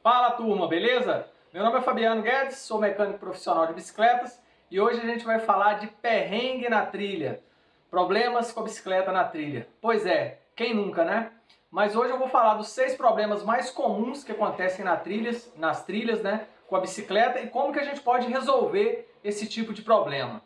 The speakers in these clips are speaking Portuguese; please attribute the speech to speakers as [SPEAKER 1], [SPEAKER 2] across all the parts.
[SPEAKER 1] Fala turma, beleza? Meu nome é Fabiano Guedes, sou mecânico profissional de bicicletas e hoje a gente vai falar de perrengue na trilha, problemas com a bicicleta na trilha. Pois é, quem nunca, né? Mas hoje eu vou falar dos 6 problemas mais comuns que acontecem nas trilhas, né, com a bicicleta e como que a gente pode resolver esse tipo de problema.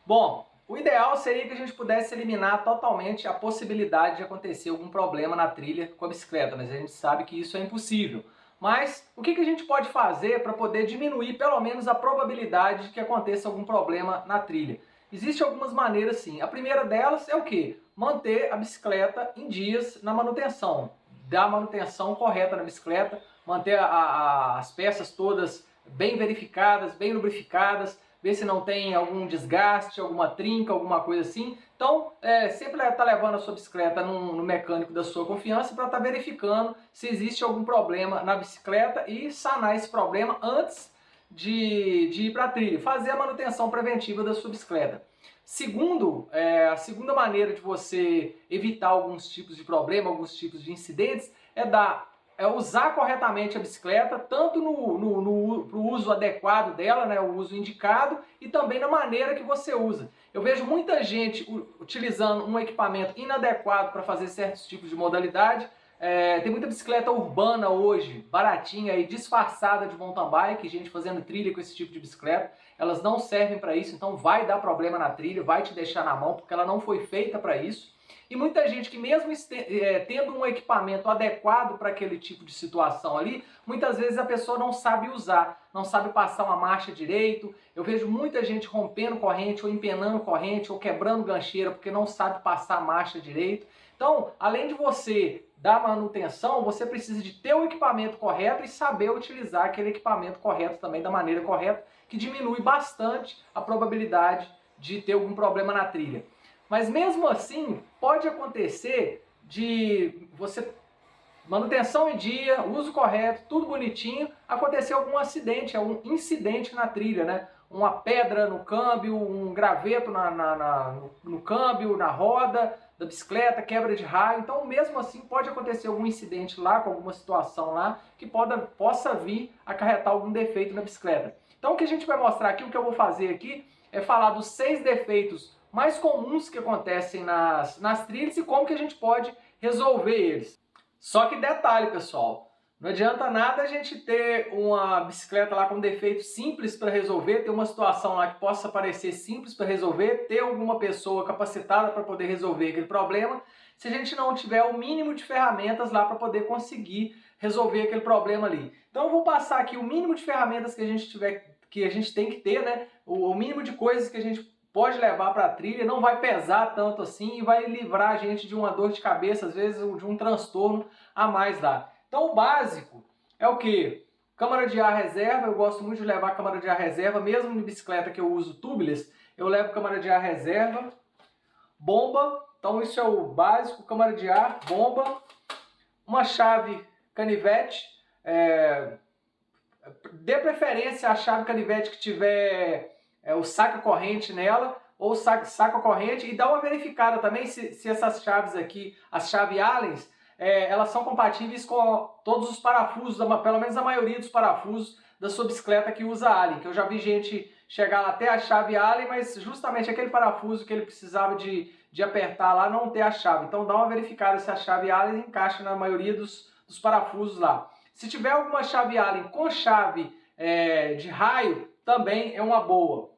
[SPEAKER 1] Bom, o ideal seria que a gente pudesse eliminar totalmente a possibilidade de acontecer algum problema na trilha com a bicicleta, mas a gente sabe que isso é impossível. Mas o que a gente pode fazer para poder diminuir pelo menos a probabilidade de que aconteça algum problema na trilha? Existem algumas maneiras sim. A primeira delas é o quê? Manter a bicicleta em dias na manutenção. Dar a manutenção correta na bicicleta, manter as peças todas bem verificadas, bem lubrificadas, ver se não tem algum desgaste, alguma trinca, alguma coisa assim. Então, sempre está levando a sua bicicleta no mecânico da sua confiança para estar verificando se existe algum problema na bicicleta e sanar esse problema antes de ir para a trilha. Fazer a manutenção preventiva da sua bicicleta. A segunda maneira de você evitar alguns tipos de problema, alguns tipos de incidentes, é usar corretamente a bicicleta, tanto pro uso adequado dela, né, o uso indicado, e também na maneira que você usa. Eu vejo muita gente utilizando um equipamento inadequado para fazer certos tipos de modalidade. Tem muita bicicleta urbana hoje, baratinha e disfarçada de mountain bike, gente fazendo trilha com esse tipo de bicicleta. Elas não servem para isso, então vai dar problema na trilha, vai te deixar na mão, porque ela não foi feita para isso. E muita gente que mesmo tendo um equipamento adequado para aquele tipo de situação ali, muitas vezes a pessoa não sabe usar, não sabe passar uma marcha direito. Eu vejo muita gente rompendo corrente, ou empenando corrente, ou quebrando gancheira, porque não sabe passar a marcha direito. Então, além de você dar manutenção, você precisa de ter o equipamento correto e saber utilizar aquele equipamento correto também da maneira correta, que diminui bastante a probabilidade de ter algum problema na trilha. Mas mesmo assim, pode acontecer de você, manutenção em dia, uso correto, tudo bonitinho, acontecer algum acidente, algum incidente na trilha, né? Uma pedra no câmbio, um graveto no câmbio, na roda da bicicleta, quebra de raio. Então, mesmo assim, pode acontecer algum incidente lá, com alguma situação lá, que possa vir acarretar algum defeito na bicicleta. Então, o que a gente vai mostrar aqui, o que eu vou fazer aqui, é falar dos 6 defeitos mais comuns que acontecem nas trilhas e como que a gente pode resolver eles. Só que detalhe, pessoal, não adianta nada a gente ter uma bicicleta lá com defeito simples para resolver, ter uma situação lá que possa parecer simples para resolver, ter alguma pessoa capacitada para poder resolver aquele problema, se a gente não tiver o mínimo de ferramentas lá para poder conseguir resolver aquele problema ali. Então eu vou passar aqui o mínimo de ferramentas que a gente tem que ter, né? O mínimo de coisas que a gente pode levar para a trilha, não vai pesar tanto assim e vai livrar a gente de uma dor de cabeça, às vezes de um transtorno a mais lá. Então o básico é o que? Câmara de ar reserva, eu gosto muito de levar câmara de ar reserva, mesmo em bicicleta que eu uso tubeless, eu levo câmara de ar reserva, bomba, então isso é o básico, câmara de ar, bomba, uma chave canivete, dê preferência à chave canivete que tiver o saca-corrente nela, ou saca-corrente, e dá uma verificada também se essas chaves aqui, as chaves Allen, elas são compatíveis com todos os parafusos, pelo menos a maioria dos parafusos da sua bicicleta que usa Allen, que eu já vi gente chegar até a chave Allen, mas justamente aquele parafuso que ele precisava de apertar lá não ter a chave. Então dá uma verificada se a chave Allen encaixa na maioria dos parafusos lá. Se tiver alguma chave Allen com chave de raio, também é uma boa.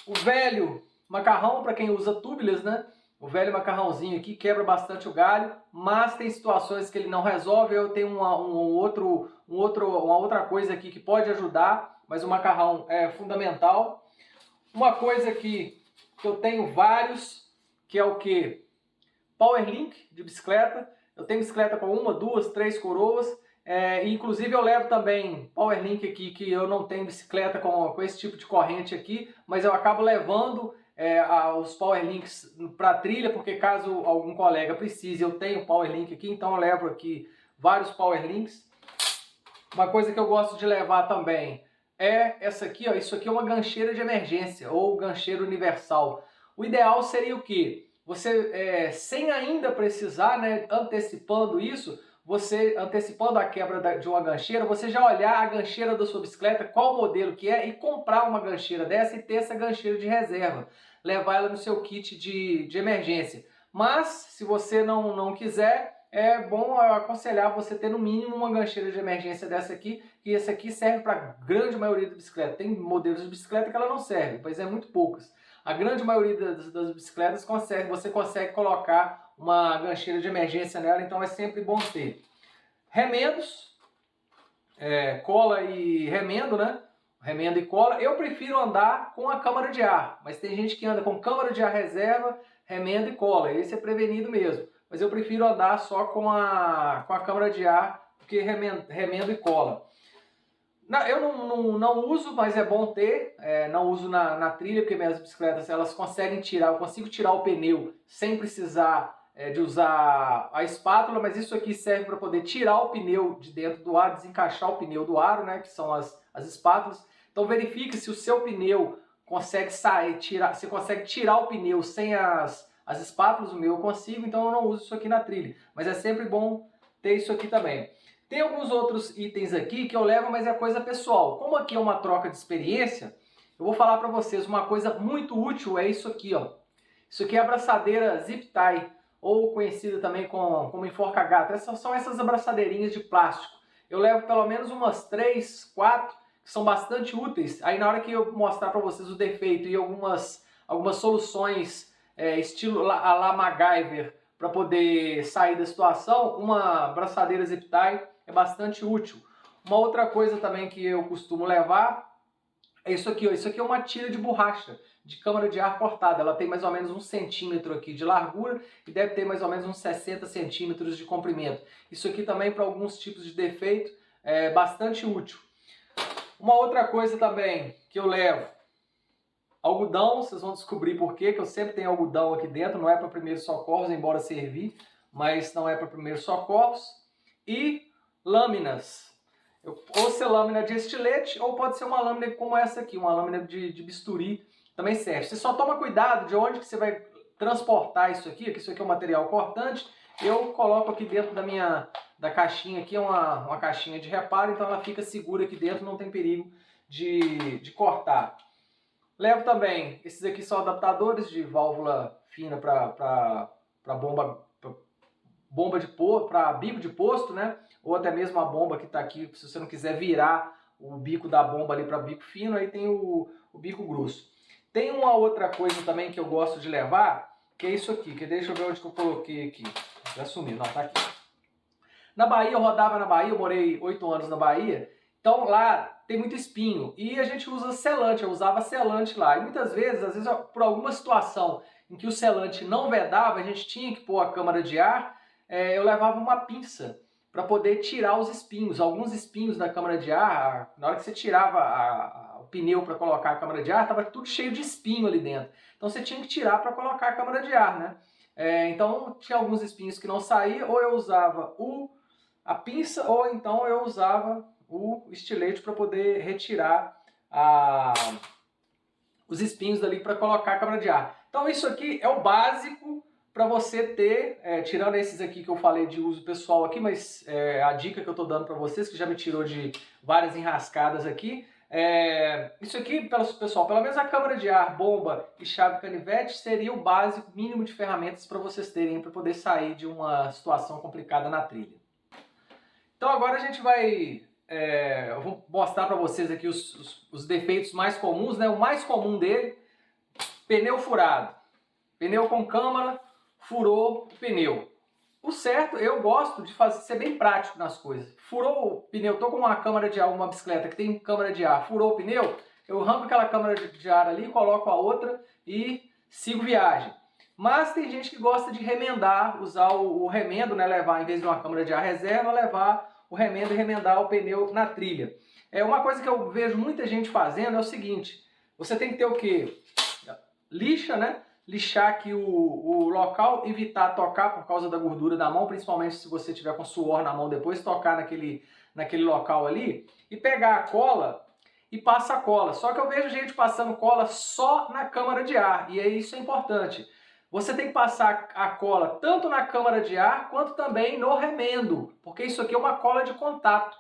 [SPEAKER 1] O velho macarrão, para quem usa tubeless, né? O velho macarrãozinho aqui quebra bastante o galho, mas tem situações que ele não resolve. Eu tenho uma outra coisa aqui que pode ajudar, mas o macarrão é fundamental. Uma coisa aqui que eu tenho vários, que é o que? Power Link de bicicleta. Eu tenho bicicleta com 1, 2, 3 coroas. Inclusive eu levo também Power Link aqui, que eu não tenho bicicleta com esse tipo de corrente aqui, mas eu acabo levando os Power Links para trilha, porque caso algum colega precise, eu tenho Power Link aqui, então eu levo aqui vários Power Links. Uma coisa que eu gosto de levar também é essa aqui, ó, isso aqui é uma gancheira de emergência, ou gancheira universal. O ideal seria o quê? Você, sem ainda precisar, né, antecipando isso, você, antecipando a quebra de uma gancheira, você já olhar a gancheira da sua bicicleta, qual modelo que é, e comprar uma gancheira dessa e ter essa gancheira de reserva. Levar ela no seu kit de emergência. Mas, se você não quiser, é bom aconselhar você ter no mínimo uma gancheira de emergência dessa aqui, que essa aqui serve para a grande maioria da bicicleta. Tem modelos de bicicleta que ela não serve, pois é muito poucas. A grande maioria das bicicletas você consegue colocar uma gancheira de emergência nela, então é sempre bom ter. Remendos, cola e remendo, né? Remendo e cola. Eu prefiro andar com a câmara de ar, mas tem gente que anda com câmara de ar reserva, remendo e cola. Esse é prevenido mesmo. Mas eu prefiro andar só com a câmara de ar do que remendo e cola. Eu não uso, mas é bom ter. Não uso na trilha, porque minhas bicicletas elas conseguem tirar, eu consigo tirar o pneu sem precisar de usar a espátula, mas isso aqui serve para poder tirar o pneu de dentro do aro, desencaixar o pneu do aro, né, que são as espátulas. Então verifique se o seu pneu consegue você consegue tirar o pneu sem as espátulas. O meu eu consigo, então eu não uso isso aqui na trilha, mas é sempre bom ter isso aqui também. Tem alguns outros itens aqui que eu levo, mas é coisa pessoal. Como aqui é uma troca de experiência, eu vou falar para vocês uma coisa muito útil, é isso aqui, ó. Isso aqui é a abraçadeira Zip Tie, ou conhecida também como enforca-gato. Essas são essas abraçadeirinhas de plástico. Eu levo pelo menos umas 3, 4, que são bastante úteis. Aí na hora que eu mostrar para vocês o defeito e algumas soluções estilo a la MacGyver para poder sair da situação, uma abraçadeira Zip Tie é bastante útil. Uma outra coisa também que eu costumo levar é isso aqui, ó. Isso aqui é uma tira de borracha de câmara de ar cortada. Ela tem mais ou menos 1 centímetro aqui de largura e deve ter mais ou menos uns 60 centímetros de comprimento. Isso aqui também para alguns tipos de defeito é bastante útil. Uma outra coisa também que eu levo, algodão. Vocês vão descobrir por quê, que eu sempre tenho algodão aqui dentro. Não é para primeiros socorros, embora servir, mas não é para primeiros socorros. E lâminas. Ou ser lâmina de estilete, ou pode ser uma lâmina como essa aqui, uma lâmina de bisturi, também serve. Você só toma cuidado de onde que você vai transportar isso aqui, que isso aqui é um material cortante. Eu coloco aqui dentro da caixinha, aqui é uma caixinha de reparo, então ela fica segura aqui dentro, não tem perigo de cortar. Levo também, esses aqui são adaptadores de válvula fina para bico de posto, né? Ou até mesmo a bomba que está aqui, se você não quiser virar o bico da bomba ali para bico fino, aí tem o bico grosso. Tem uma outra coisa também que eu gosto de levar, que é isso aqui, que deixa eu ver onde que eu coloquei aqui. Já sumiu, não, tá aqui. Na Bahia, eu rodava na Bahia, eu morei 8 anos na Bahia, então lá tem muito espinho e a gente usa selante, eu usava selante lá. E muitas vezes, às vezes por alguma situação em que o selante não vedava, a gente tinha que pôr a câmara de ar, eu levava uma pinça para poder tirar os espinhos. Alguns espinhos da câmara de ar, na hora que você tirava o pneu para colocar a câmara de ar, estava tudo cheio de espinho ali dentro. Então você tinha que tirar para colocar a câmara de ar, né? Então tinha alguns espinhos que não saíam, ou eu usava a pinça, ou então eu usava o estilete para poder retirar os espinhos dali para colocar a câmara de ar. Então isso aqui é o básico para você ter, tirando esses aqui que eu falei de uso pessoal aqui, mas a dica que eu estou dando para vocês, que já me tirou de várias enrascadas aqui, isso aqui, pessoal, pelo menos a câmara de ar, bomba e chave canivete seria o básico mínimo de ferramentas para vocês terem para poder sair de uma situação complicada na trilha. Então agora a gente vai, eu vou mostrar para vocês aqui os defeitos mais comuns, né? O mais comum dele, pneu furado. Pneu com câmara, furou o pneu. O certo, eu gosto de ser bem prático nas coisas. Furou o pneu, estou com uma câmara de ar, uma bicicleta que tem câmara de ar, furou o pneu, eu arranco aquela câmara de ar ali, coloco a outra e sigo viagem. Mas tem gente que gosta de remendar, usar o remendo, né, levar, em vez de uma câmara de ar reserva, levar o remendo e remendar o pneu na trilha. Uma coisa que eu vejo muita gente fazendo é o seguinte, você tem que ter o quê? Lixa, né? Lixar aqui o local, evitar tocar por causa da gordura da mão, principalmente se você tiver com suor na mão depois, tocar naquele local ali, e pegar a cola e passa a cola. Só que eu vejo gente passando cola só na câmara de ar, e isso é importante. você tem que passar a cola tanto na câmara de ar quanto também no remendo, porque isso aqui é uma cola de contato.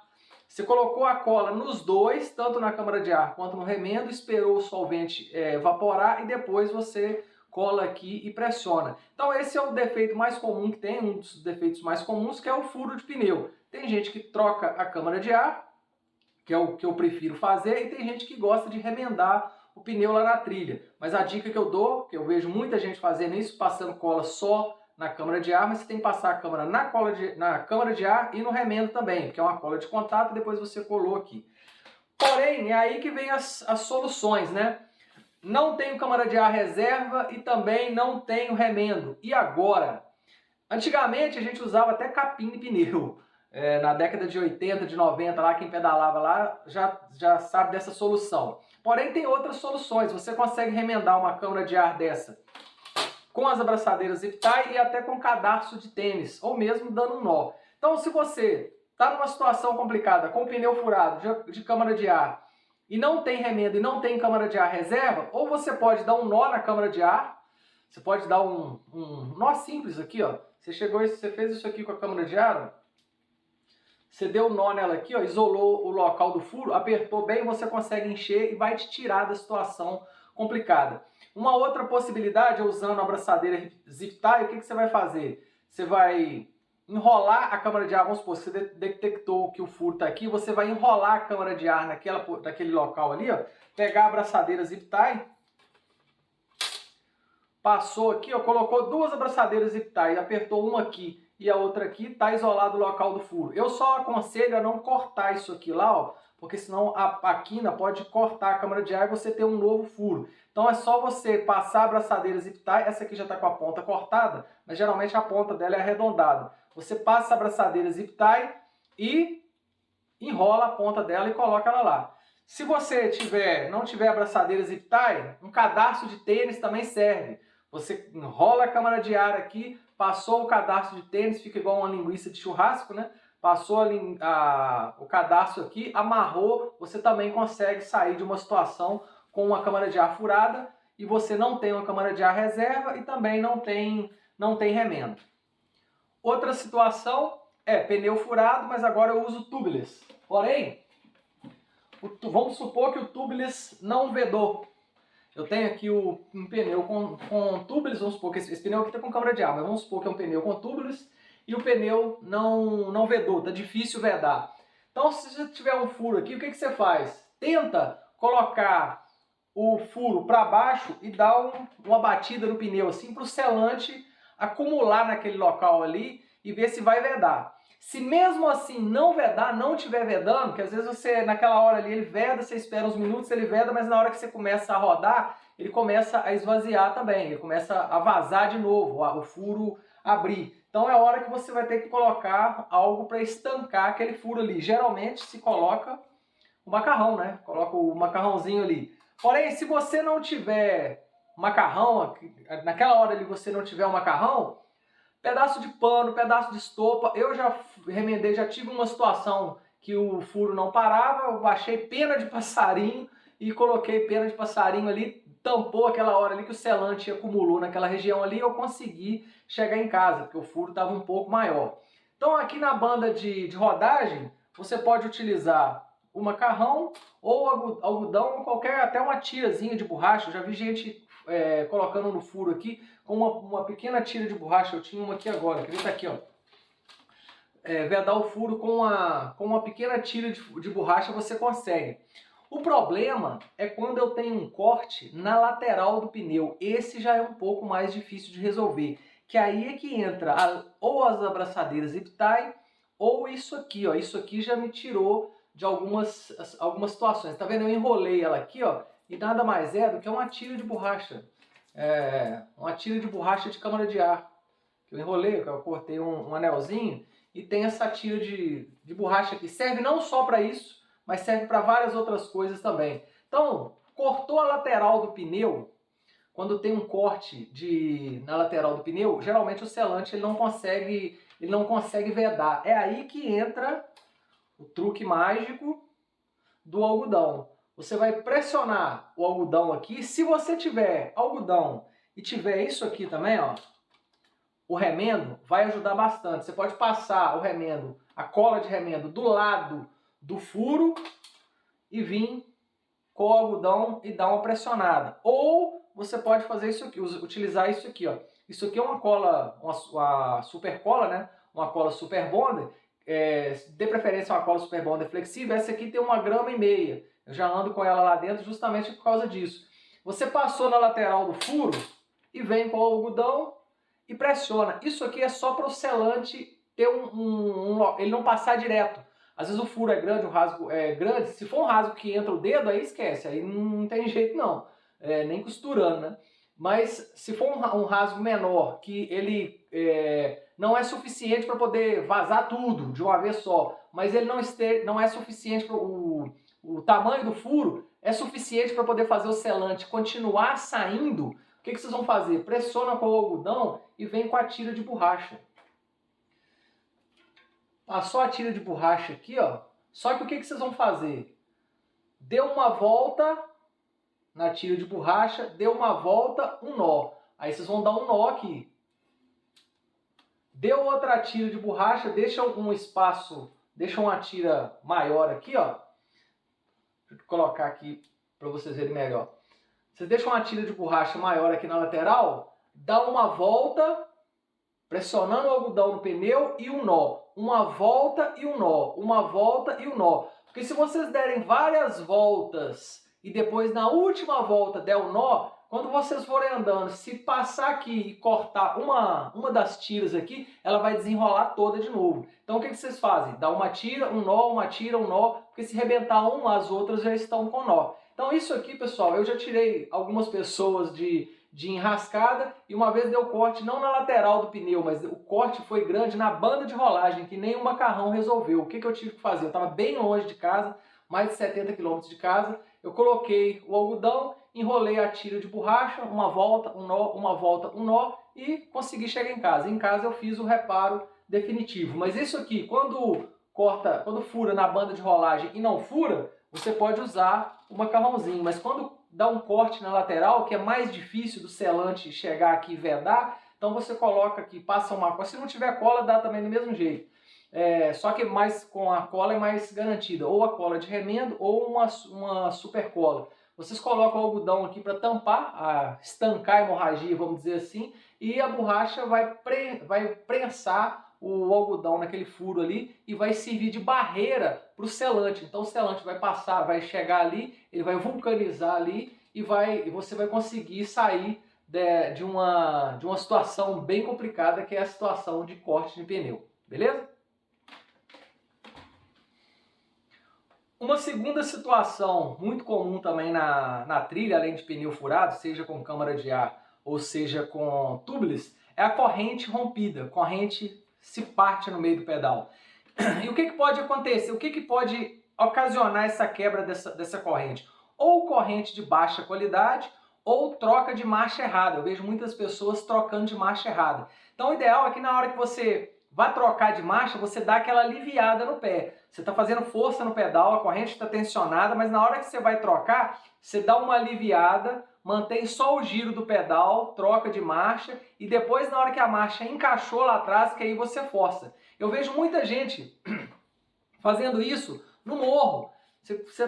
[SPEAKER 1] Você colocou a cola nos dois, tanto na câmara de ar quanto no remendo, esperou o solvente evaporar e depois você cola aqui e pressiona. Então esse é o defeito mais comum que tem, um dos defeitos mais comuns, que é o furo de pneu. Tem gente que troca a câmara de ar, que é o que eu prefiro fazer, e tem gente que gosta de remendar o pneu lá na trilha. Mas a dica que eu dou, que eu vejo muita gente fazendo isso, passando cola só na câmara de ar, mas você tem que passar a câmara na câmara de ar e no remendo também, porque é uma cola de contato e depois você colou aqui. Porém, é aí que vem as soluções, né? Não tenho câmara de ar reserva e também não tenho remendo. E agora? Antigamente a gente usava até capim de pneu. Na década de 80, de 90, lá quem pedalava lá já sabe dessa solução. Porém tem outras soluções. Você consegue remendar uma câmara de ar dessa com as abraçadeiras zip tie e até com cadarço de tênis, ou mesmo dando um nó. Então se você está numa situação complicada, com o pneu furado de câmara de ar, e não tem remendo e não tem câmara de ar reserva, ou você pode dar um nó na câmara de ar, você pode dar um nó simples aqui, ó. Você fez isso aqui com a câmara de ar, ó. Você deu um nó nela aqui, ó, isolou o local do furo, apertou bem, você consegue encher e vai te tirar da situação complicada. Uma outra possibilidade é usando a abraçadeira zip tie, o que você vai fazer? Você vai enrolar a câmara de ar, vamos supor, você detectou que o furo está aqui, você vai enrolar a câmara de ar naquele local ali, ó, pegar a abraçadeira zip tie, passou aqui, ó, colocou duas abraçadeiras zip tie, apertou uma aqui e a outra aqui, está isolado o local do furo. Eu só aconselho a não cortar isso aqui lá, ó, porque senão a quina pode cortar a câmara de ar e você ter um novo furo. Então é só você passar a abraçadeira zip tie, essa aqui já está com a ponta cortada, mas geralmente a ponta dela é arredondada. Você passa a abraçadeira zip tie e enrola a ponta dela e coloca ela lá. Se você não tiver abraçadeira zip tie, um cadarço de tênis também serve. Você enrola a câmara de ar aqui, passou o cadarço de tênis, fica igual uma linguiça de churrasco, né? Passou o cadarço aqui, amarrou, você também consegue sair de uma situação com uma câmara de ar furada e você não tem uma câmara de ar reserva e também não tem remendo. Outra situação é pneu furado, mas agora eu uso tubeless. Porém, vamos supor que o tubeless não vedou. Eu tenho aqui um pneu com tubeless, vamos supor que esse pneu aqui está com câmara de ar, mas vamos supor que é um pneu com tubeless e o pneu não vedou, está difícil vedar. Então se você tiver um furo aqui, o que você faz? Tenta colocar o furo para baixo e dar uma batida no pneu assim para o selante acumular naquele local ali e ver se vai vedar. Se mesmo assim não vedar, não estiver vedando, que às vezes você, naquela hora ali, ele veda, você espera uns minutos, ele veda, mas na hora que você começa a rodar, ele começa a esvaziar também, ele começa a vazar de novo, o furo abrir. Então é a hora que você vai ter que colocar algo para estancar aquele furo ali. Geralmente se coloca o macarrão, né? Coloca o macarrãozinho ali. Porém, se você não tiver macarrão, naquela hora ali você não tiver o macarrão, pedaço de pano, pedaço de estopa, eu já remendei, já tive uma situação que o furo não parava, eu baixei pena de passarinho e coloquei pena de passarinho ali, tampou aquela hora ali que o selante acumulou naquela região ali e eu consegui chegar em casa, porque o furo estava um pouco maior. Então aqui na banda de rodagem, você pode utilizar o macarrão ou algodão, ou qualquer, até uma tirazinha de borracha. Eu já vi gente colocando no furo aqui com uma pequena tira de borracha. Eu tinha uma aqui agora, que tá aqui, ó. Vedar o furo com uma pequena tira de borracha você consegue. O problema é quando eu tenho um corte na lateral do pneu. Esse já é um pouco mais difícil de resolver. Que aí é que entra ou as abraçadeiras zip tie ou isso aqui, ó. Isso aqui já me tirou de algumas situações. Tá vendo? Eu enrolei ela aqui, ó, e nada mais é do que uma tira de borracha. Uma tira de borracha de câmara de ar. Eu enrolei, eu cortei um anelzinho e tem essa tira de borracha aqui. Serve não só para isso, mas serve para várias outras coisas também. Então, cortou a lateral do pneu, quando tem um corte na lateral do pneu, geralmente o selante ele não consegue vedar. É aí que entra o truque mágico do algodão. Você vai pressionar o algodão aqui. Se você tiver algodão e tiver isso aqui também, ó, o remendo, vai ajudar bastante. Você pode passar o remendo, a cola de remendo do lado do furo e vir com o algodão e dar uma pressionada. Ou você pode fazer isso aqui, utilizar isso aqui, ó. Isso aqui é uma cola, uma super cola, né? Uma cola super bonder. De preferência uma cola super bonder flexível. Essa aqui tem 1,5 gramas. Eu já ando com ela lá dentro justamente por causa disso. Você passou na lateral do furo e vem com o algodão e pressiona. Isso aqui é só para o selante ter ele não passar direto. Às vezes o furo é grande, o rasgo é grande. Se for um rasgo que entra o dedo, aí esquece. Aí não tem jeito não. Nem costurando, né? Mas se for um rasgo menor, que ele não é suficiente para poder vazar tudo de uma vez só, mas ele não é suficiente para o tamanho do furo, é suficiente para poder fazer o selante continuar saindo, o que vocês vão fazer? Pressiona com o algodão e vem com a tira de borracha. Passou a tira de borracha aqui, ó. Só que o que vocês vão fazer? Deu uma volta na tira de borracha, deu uma volta, um nó. Aí vocês vão dar um nó aqui. Deu outra tira de borracha, deixa um espaço, deixa uma tira maior aqui, ó. Deixa eu colocar aqui para vocês verem melhor. Vocês deixam uma tira de borracha maior aqui na lateral, dá uma volta, pressionando o algodão no pneu e um nó. Uma volta e um nó, uma volta e um nó. Porque se vocês derem várias voltas e depois na última volta der o nó, quando vocês forem andando, se passar aqui e cortar uma das tiras aqui, ela vai desenrolar toda de novo. Então o que vocês fazem? Dá uma tira, um nó, uma tira, um nó, porque se rebentar um, as outras já estão com nó. Então isso aqui, pessoal, eu já tirei algumas pessoas de enrascada e uma vez deu corte não na lateral do pneu, mas o corte foi grande na banda de rolagem, que nem o macarrão resolveu. O que eu tive que fazer? Eu estava bem longe de casa, mais de 70 km de casa, eu coloquei o algodão, enrolei a tira de borracha, uma volta, um nó, uma volta, um nó e consegui chegar em casa. Em casa eu fiz o reparo definitivo. Mas isso aqui, quando fura na banda de rolagem e não fura, você pode usar o macarrãozinho, mas quando dá um corte na lateral, que é mais difícil do selante chegar aqui e vedar, então você coloca aqui, passa uma cola. Se não tiver cola, dá também do mesmo jeito. Só que mais com a cola é mais garantida, ou a cola de remendo ou uma super cola. Vocês colocam o algodão aqui para tampar, estancar a hemorragia, vamos dizer assim, e a borracha vai prensar o algodão naquele furo ali e vai servir de barreira para o selante. Então o selante vai passar, vai chegar ali, ele vai vulcanizar ali e você vai conseguir sair de uma situação bem complicada, que é a situação de corte de pneu. Beleza? Uma segunda situação muito comum também na trilha, além de pneu furado, seja com câmara de ar ou seja com tubeless, é a corrente rompida, corrente se parte no meio do pedal. E o que pode acontecer? O que pode ocasionar essa quebra dessa corrente? Ou corrente de baixa qualidade ou troca de marcha errada. Eu vejo muitas pessoas trocando de marcha errada. Então o ideal é que na hora que você vai trocar de marcha, você dá aquela aliviada no pé. Você está fazendo força no pedal, a corrente está tensionada, mas na hora que você vai trocar, você dá uma aliviada, mantém só o giro do pedal, troca de marcha e depois na hora que a marcha encaixou lá atrás, que aí você força. Eu vejo muita gente fazendo isso no morro.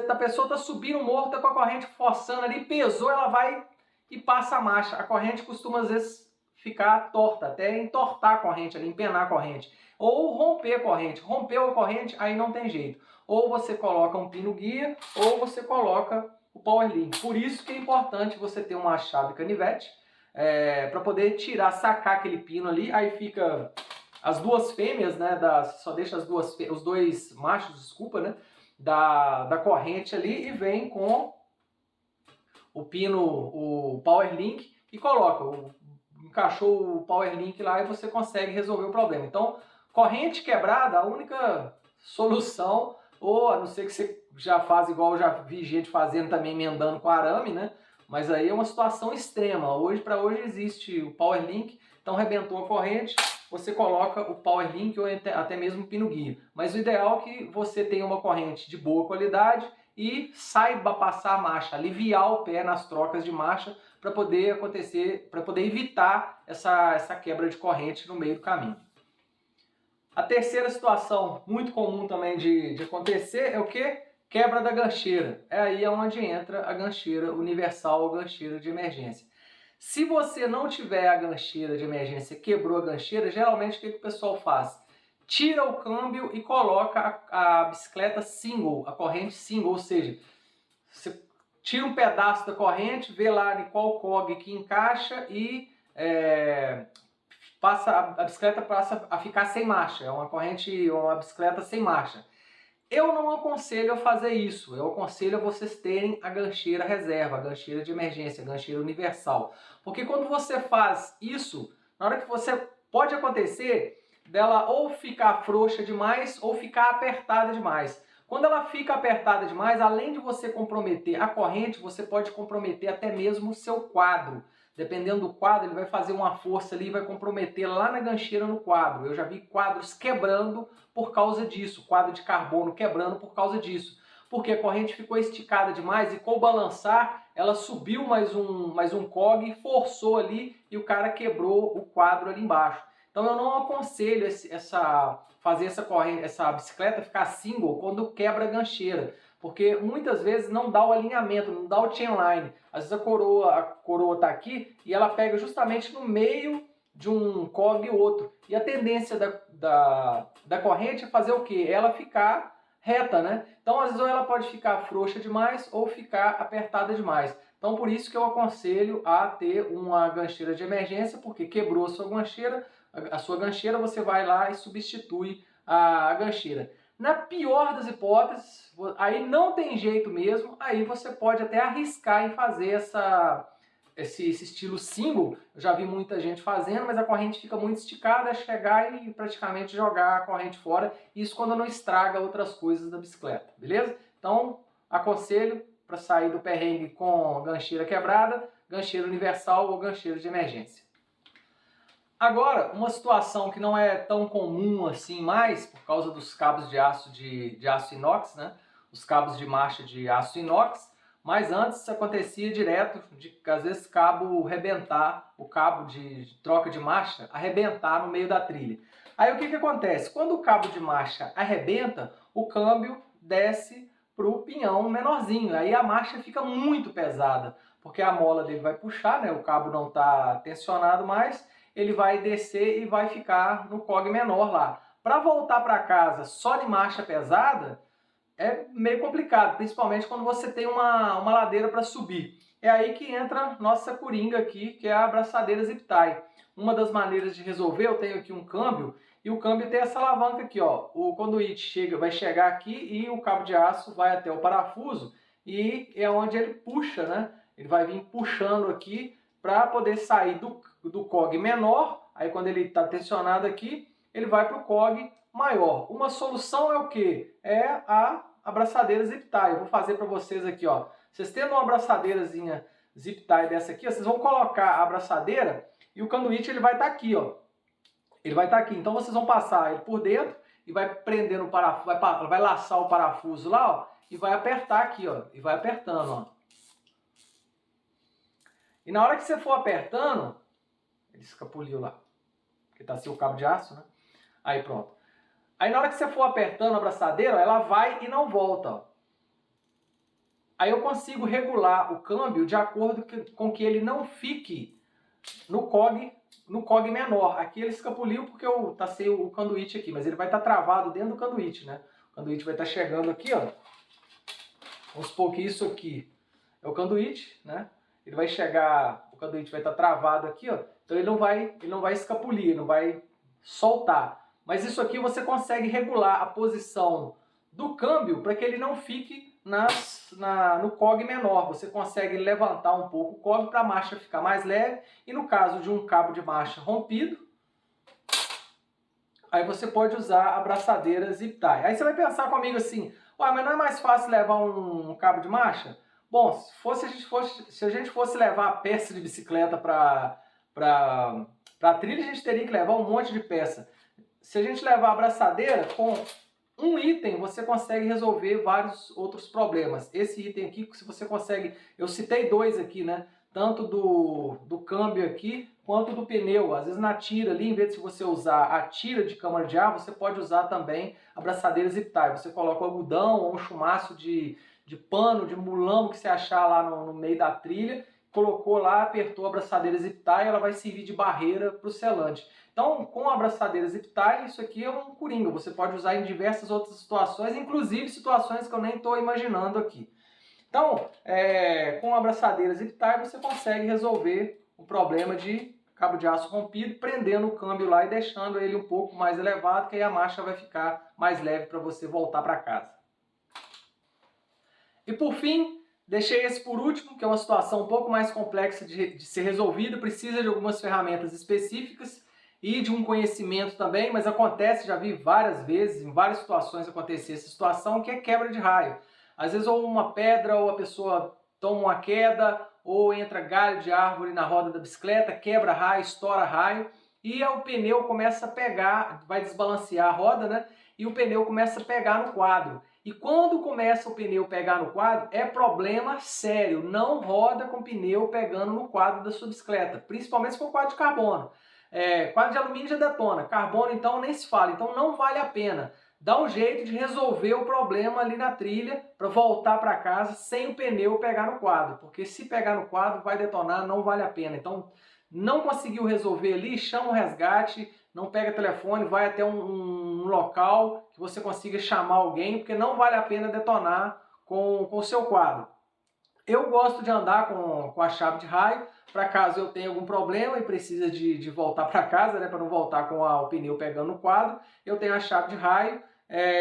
[SPEAKER 1] A pessoa está subindo o morro, está com a corrente forçando ali, pesou, ela vai e passa a marcha. A corrente costuma às vezes ficar torta, até entortar a corrente, ali, empenar a corrente. Ou romper a corrente. Rompeu a corrente, aí não tem jeito. Ou você coloca um pino guia, ou você coloca o Power Link. Por isso que é importante você ter uma chave canivete, para poder sacar aquele pino ali, aí fica as duas fêmeas, né, só deixa os dois machos, desculpa, né, da corrente ali e vem com o pino, o Power Link e coloca, encaixou o Power Link lá e você consegue resolver o problema. Então, corrente quebrada, a única solução, ou a não ser que você já faz igual eu já vi gente fazendo também, emendando com arame, né? Mas aí é uma situação extrema. Para hoje existe o Power Link, então rebentou a corrente, você coloca o Power Link ou até mesmo o pino guia. Mas o ideal é que você tenha uma corrente de boa qualidade e saiba passar a marcha, aliviar o pé nas trocas de marcha para poder acontecer, para poder evitar essa quebra de corrente no meio do caminho. A terceira situação muito comum também de acontecer é o que? Quebra da gancheira. É aí onde entra a gancheira universal ou gancheira de emergência. Se você não tiver a gancheira de emergência, quebrou a gancheira, geralmente o que o pessoal faz? Tira o câmbio e coloca a bicicleta single, a corrente single, ou seja, você tira um pedaço da corrente, vê lá em qual cog que encaixa e a bicicleta passa a ficar sem marcha. É uma bicicleta sem marcha. Eu não aconselho a fazer isso, eu aconselho a vocês terem a gancheira reserva, a gancheira de emergência, a gancheira universal. Porque quando você faz isso, na hora que você pode acontecer dela ou ficar frouxa demais ou ficar apertada demais. Quando ela fica apertada demais, além de você comprometer a corrente, você pode comprometer até mesmo o seu quadro. Dependendo do quadro, ele vai fazer uma força ali e vai comprometer lá na gancheira no quadro. Eu já vi quadros quebrando por causa disso, quadro de carbono quebrando por causa disso. Porque a corrente ficou esticada demais e com o balançar, ela subiu mais um cog, forçou ali e o cara quebrou o quadro ali embaixo. Então eu não aconselho fazer essa bicicleta ficar single quando quebra a gancheira. Porque muitas vezes não dá o alinhamento, não dá o chainline. Às vezes a coroa está aqui e ela pega justamente no meio de um cog e outro. E a tendência da corrente é fazer o quê? Ela ficar reta, né? Então às vezes ou ela pode ficar frouxa demais ou ficar apertada demais. Então por isso que eu aconselho a ter uma gancheira de emergência, porque quebrou a sua gancheira, você vai lá e substitui a gancheira. Na pior das hipóteses, aí não tem jeito mesmo, aí você pode até arriscar em fazer esse estilo single. Eu já vi muita gente fazendo, mas a corrente fica muito esticada, é chegar e praticamente jogar a corrente fora. Isso quando não estraga outras coisas da bicicleta, beleza? Então, aconselho para sair do perrengue com gancheira quebrada, gancheira universal ou gancheira de emergência. Agora, uma situação que não é tão comum assim mais, por causa dos cabos de aço inox, né? Os cabos de marcha de aço inox, mas antes isso acontecia direto, às vezes cabo rebentar, o cabo de troca de marcha arrebentar no meio da trilha. Aí o que acontece? Quando o cabo de marcha arrebenta, o câmbio desce para o pinhão menorzinho, aí a marcha fica muito pesada, porque a mola dele vai puxar, né? O cabo não está tensionado mais, ele vai descer e vai ficar no cog menor lá. Para voltar para casa só de marcha pesada é meio complicado, principalmente quando você tem uma ladeira para subir. É aí que entra nossa coringa aqui, que é a abraçadeira zip tie. Uma das maneiras de resolver, eu tenho aqui um câmbio, e o câmbio tem essa alavanca aqui, ó. O conduíte vai chegar aqui e o cabo de aço vai até o parafuso, e é onde ele puxa, né? Ele vai vir puxando aqui para poder sair do cog menor. Aí quando ele está tensionado aqui, ele vai para o cog maior. Uma solução é o que? É a abraçadeira zip tie. Eu vou fazer para vocês aqui, ó. Vocês tendo uma abraçadeirazinha zip tie dessa aqui, ó, vocês vão colocar a abraçadeira e o canduíte ele vai estar aqui, ó. Ele vai estar aqui. Então vocês vão passar ele por dentro e vai prender no parafuso, vai laçar o parafuso lá, ó, e vai apertar aqui, ó, e vai apertando, ó. E na hora que você for apertando, ele escapuliu lá, porque tá assim o cabo de aço, né? Aí pronto. Aí na hora que você for apertando a abraçadeira, ó, ela vai e não volta, ó. Aí eu consigo regular o câmbio de acordo com que ele não fique no cog menor. Aqui ele escapuliu porque tá sem o canduíte aqui, mas ele vai estar travado dentro do canduíte, né? O canduíte vai estar chegando aqui, ó. Vamos supor que isso aqui é o canduíte, né? Ele vai chegar, o canduíte vai estar travado aqui, ó. Então ele não vai escapulir, ele não vai soltar. Mas isso aqui você consegue regular a posição do câmbio para que ele não fique no cog menor. Você consegue levantar um pouco o cog para a marcha ficar mais leve. E no caso de um cabo de marcha rompido, aí você pode usar a abraçadeira zip tie. Aí você vai pensar comigo assim, ué, mas não é mais fácil levar um cabo de marcha? Bom, se a gente fosse levar a peça de bicicleta para trilha, a gente teria que levar um monte de peça. Se a gente levar a abraçadeira, um item você consegue resolver vários outros problemas. Esse item aqui, se você consegue, eu citei dois aqui, né? Tanto do câmbio aqui, quanto do pneu. Às vezes na tira ali, em vez de você usar a tira de câmara de ar, você pode usar também a braçadeira zip tie. Você coloca o algodão ou um chumaço de pano, de mulambo que você achar lá no meio da trilha, colocou lá, apertou a braçadeira zip tie, ela vai servir de barreira para o selante. Então, com a abraçadeira zip tie, isso aqui é um coringa. Você pode usar em diversas outras situações, inclusive situações que eu nem estou imaginando aqui. Então, com a abraçadeira zip tie, você consegue resolver o problema de cabo de aço rompido, prendendo o câmbio lá e deixando ele um pouco mais elevado, que aí a marcha vai ficar mais leve para você voltar para casa. E por fim, deixei esse por último, que é uma situação um pouco mais complexa de ser resolvida, precisa de algumas ferramentas específicas e de um conhecimento também, mas acontece, já vi várias vezes, em várias situações acontecer essa situação, que é quebra de raio. Às vezes ou uma pedra, ou a pessoa toma uma queda, ou entra galho de árvore na roda da bicicleta, quebra raio, estoura raio, e o pneu começa a pegar, vai desbalancear a roda, né? E o pneu começa a pegar no quadro. E quando começa o pneu pegar no quadro, é problema sério. Não roda com o pneu pegando no quadro da sua bicicleta, principalmente se for quadro de carbono. Quadro de alumínio já detona, carbono então nem se fala, então não vale a pena. Dá um jeito de resolver o problema ali na trilha para voltar para casa sem o pneu pegar no quadro, porque se pegar no quadro vai detonar, não vale a pena. Então não conseguiu resolver ali, chama o resgate, não pega telefone, vai até um local que você consiga chamar alguém, porque não vale a pena detonar com o seu quadro. Eu gosto de andar com a chave de raio, para caso eu tenha algum problema e precisa de voltar para casa, né, para não voltar com o pneu pegando no quadro, eu tenho a chave de raio,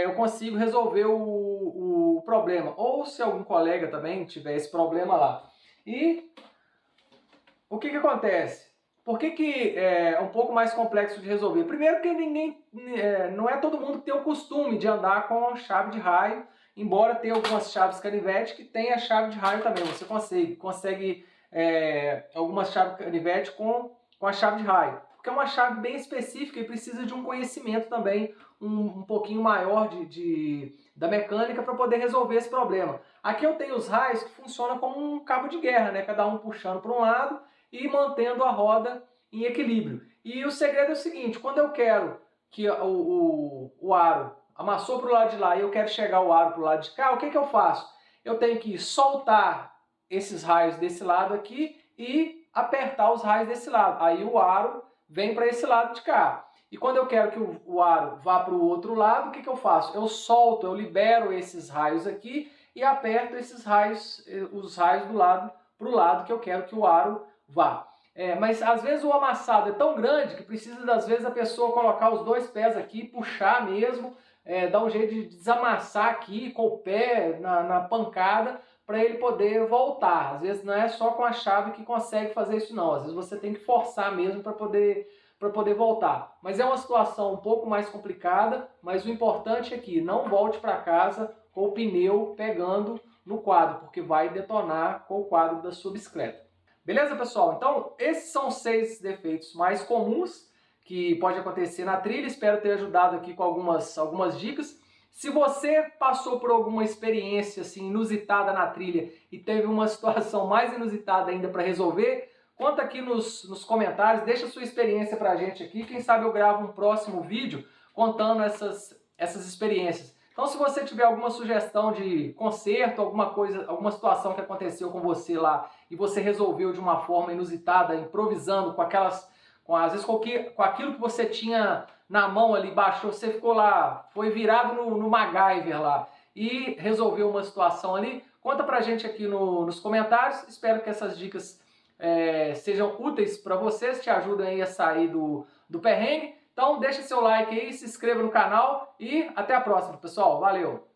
[SPEAKER 1] eu consigo resolver o problema. Ou se algum colega também tiver esse problema lá. E o que acontece? Por que é um pouco mais complexo de resolver? Primeiro que não é todo mundo que tem o costume de andar com chave de raio, embora tenha algumas chaves canivete que tem a chave de raio também. Você consegue algumas chaves canivete com a chave de raio. Porque é uma chave bem específica e precisa de um conhecimento também um pouquinho maior da mecânica para poder resolver esse problema. Aqui eu tenho os raios que funcionam como um cabo de guerra, né? Cada um puxando para um lado e mantendo a roda em equilíbrio. E o segredo é o seguinte, quando eu quero que o aro amassou para o lado de lá e eu quero chegar o aro para o lado de cá, o que eu faço? Eu tenho que soltar esses raios desse lado aqui e apertar os raios desse lado. Aí o aro vem para esse lado de cá. E quando eu quero que o aro vá para o outro lado, o que eu faço? Eu solto, eu libero esses raios aqui e aperto esses raios, os raios do lado para o lado que eu quero que o aro vá. Mas às vezes o amassado é tão grande que precisa, às vezes, a pessoa colocar os dois pés aqui, puxar mesmo, dar um jeito de desamassar aqui com o pé na pancada para ele poder voltar. Às vezes não é só com a chave que consegue fazer isso não, às vezes você tem que forçar mesmo para poder voltar. Mas é uma situação um pouco mais complicada, mas o importante é que não volte para casa com o pneu pegando no quadro, porque vai detonar com o quadro da sua bicicleta. Beleza, pessoal? Então, esses são 6 defeitos mais comuns que pode acontecer na trilha. Espero ter ajudado aqui com algumas dicas. Se você passou por alguma experiência assim, inusitada na trilha e teve uma situação mais inusitada ainda para resolver, conta aqui nos comentários, deixa sua experiência para a gente aqui. Quem sabe eu gravo um próximo vídeo contando essas experiências. Então, se você tiver alguma sugestão de conserto, alguma coisa, alguma situação que aconteceu com você lá e você resolveu de uma forma inusitada, improvisando às vezes com aquilo que você tinha na mão ali, baixou, você ficou lá, foi virado no MacGyver lá e resolveu uma situação ali, conta pra gente aqui nos comentários. Espero que essas dicas sejam úteis para vocês, te ajudem aí a sair do perrengue. Então deixa seu like aí, se inscreva no canal e até a próxima, pessoal. Valeu!